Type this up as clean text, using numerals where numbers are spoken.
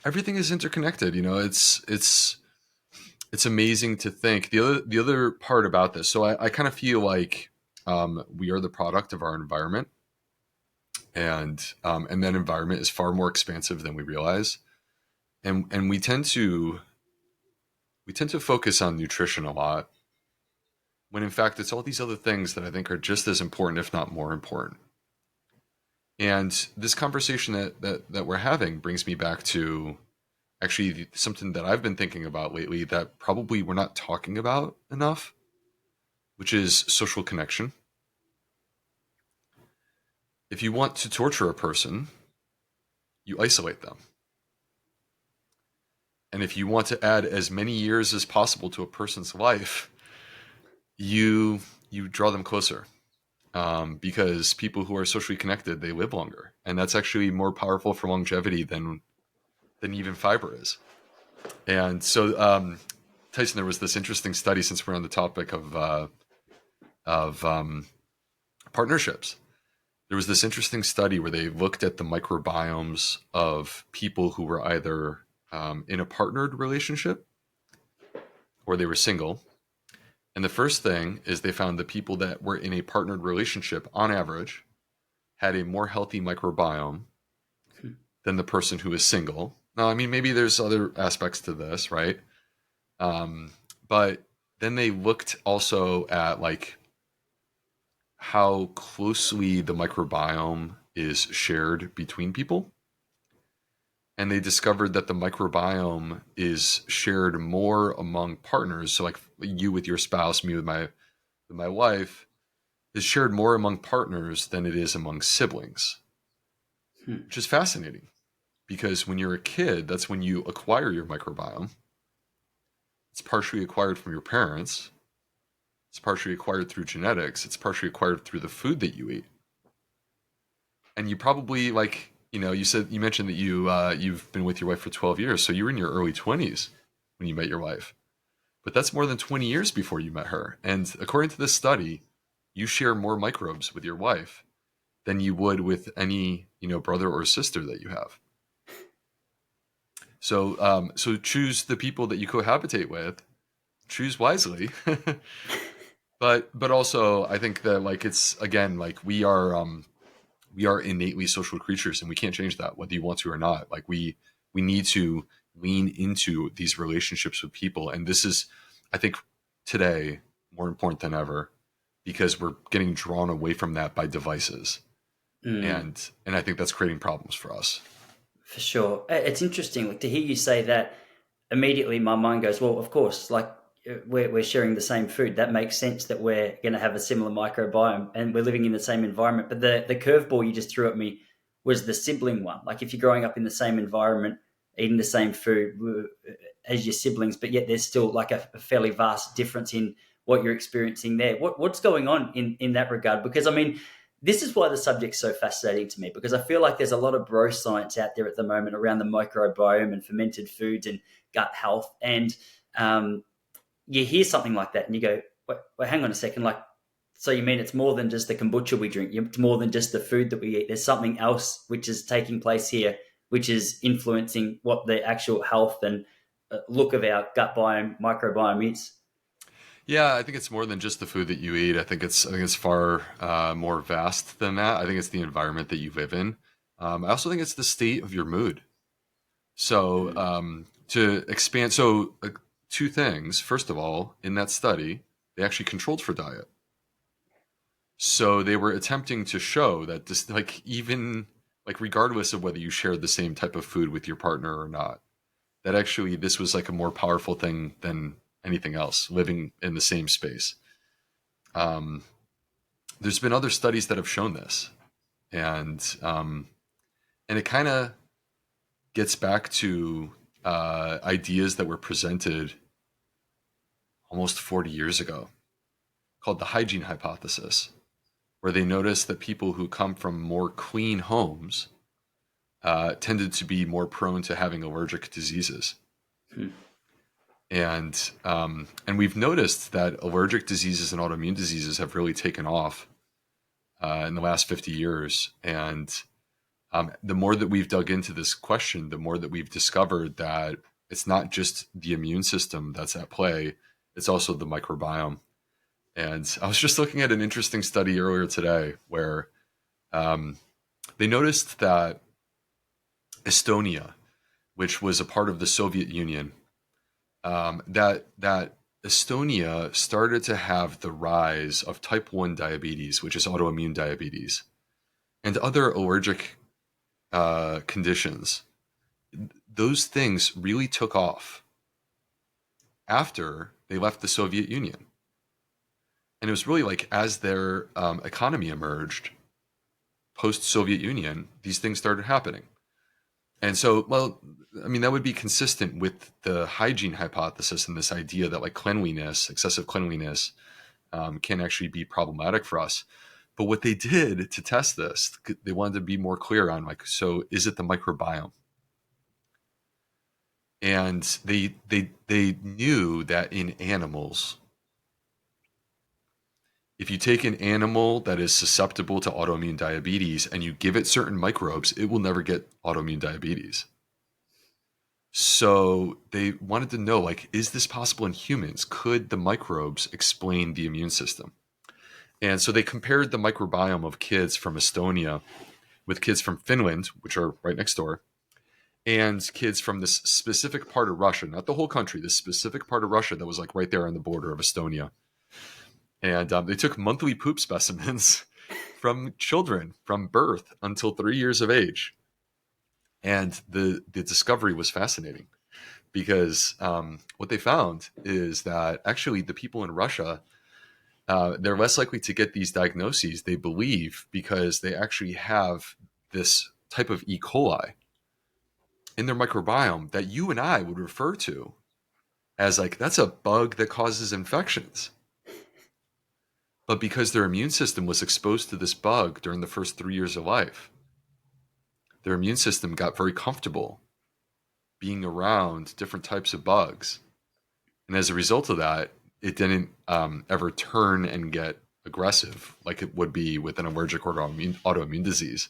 Everything is interconnected. It's amazing to think. The other part about this. So I kind of feel like we are the product of our environment, and that environment is far more expansive than we realize. And we tend to focus on nutrition a lot, when in fact it's all these other things that I think are just as important, if not more important. And this conversation that we're having brings me back to actually something that I've been thinking about lately that probably we're not talking about enough, which is social connection. If you want to torture a person, you isolate them. And if you want to add as many years as possible to a person's life, you draw them closer. Because people who are socially connected, they live longer, and that's actually more powerful for longevity than even fiber is. And so, Tyson, there was this interesting study, since we're on the topic of partnerships. There was this interesting study where they looked at the microbiomes of people who were either in a partnered relationship or they were single. And the first thing is they found the people that were in a partnered relationship, on average, had a more healthy microbiome than the person who is single. Now, I mean, maybe there's other aspects to this, right? But then they looked also at like how closely the microbiome is shared between people. And they discovered that the microbiome is shared more among partners. So like you with your spouse, me with my wife, is shared more among partners than it is among siblings, which is fascinating. Because when you're a kid, that's when you acquire your microbiome. It's partially acquired from your parents. It's partially acquired through genetics. It's partially acquired through the food that you eat. And you probably you mentioned that you've been with your wife for 12 years. So you were in your early 20s when you met your wife. But that's more than 20 years before you met her. And according to this study, you share more microbes with your wife than you would with any, brother or sister that you have. So choose the people that you cohabitate with, choose wisely. But also I think that like it's again like we are innately social creatures, and we can't change that whether you want to or not. Like we need to lean into these relationships with people, and this is, I think, today more important than ever, because we're getting drawn away from that by devices, and I think that's creating problems for us. For sure. It's interesting, like, to hear you say that. Immediately my mind goes, well, of course, like, we're sharing the same food. That makes sense that we're going to have a similar microbiome and we're living in the same environment. But the curveball you just threw at me was the sibling one. Like, if you're growing up in the same environment, eating the same food as your siblings, but yet there's still like a fairly vast difference in what you're experiencing there. What's going on in that regard? Because I mean, this is why the subject's so fascinating to me, because I feel like there's a lot of bro science out there at the moment around the microbiome and fermented foods and gut health. And you hear something like that and you go, wait, hang on a second. Like, so you mean it's more than just the kombucha we drink? It's more than just the food that we eat. There's something else which is taking place here, which is influencing what the actual health and look of our gut biome, microbiome is. Yeah, I think it's more than just the food that you eat. I think it's far more vast than that. I think it's the environment that you live in. I also think it's the state of your mood. So to expand, two things. First of all, in that study, they actually controlled for diet. So they were attempting to show that this, like, even like regardless of whether you shared the same type of food with your partner or not, that actually this was like a more powerful thing than anything else, living in the same space. Um, there's been other studies that have shown this, and it kind of gets back to ideas that were presented almost 40 years ago, called the hygiene hypothesis, where they noticed that people who come from more clean homes tended to be more prone to having allergic diseases. Hmm. And we've noticed that allergic diseases and autoimmune diseases have really taken off in the last 50 years. And The more that we've dug into this question, the more that we've discovered that it's not just the immune system that's at play, it's also the microbiome. And I was just looking at an interesting study earlier today where um, they noticed that Estonia, which was a part of the Soviet Union, that Estonia started to have the rise of type 1 diabetes, which is autoimmune diabetes, and other allergic conditions. Those things really took off after they left the Soviet Union. And it was really like as their economy emerged post Soviet Union, these things started happening. And so, well, I mean, that would be consistent with the hygiene hypothesis and this idea that like cleanliness, excessive cleanliness, can actually be problematic for us. But what they did to test this, they wanted to be more clear on like, so is it the microbiome? And they knew that in animals, if you take an animal that is susceptible to autoimmune diabetes and you give it certain microbes, it will never get autoimmune diabetes. So they wanted to know, like, is this possible in humans? Could the microbes explain the immune system? And so they compared the microbiome of kids from Estonia with kids from Finland, which are right next door, and kids from this specific part of Russia, not the whole country, this specific part of Russia that was like right there on the border of Estonia. And they took monthly poop specimens from children from birth until 3 years of age. And the discovery was fascinating because what they found is that actually the people in Russia, they're less likely to get these diagnoses, they believe, because they actually have this type of E. coli in their microbiome that you and I would refer to as like, that's a bug that causes infections. But because their immune system was exposed to this bug during the first 3 years of life, their immune system got very comfortable being around different types of bugs. And as a result of that, it didn't ever turn and get aggressive like it would be with an allergic or autoimmune disease.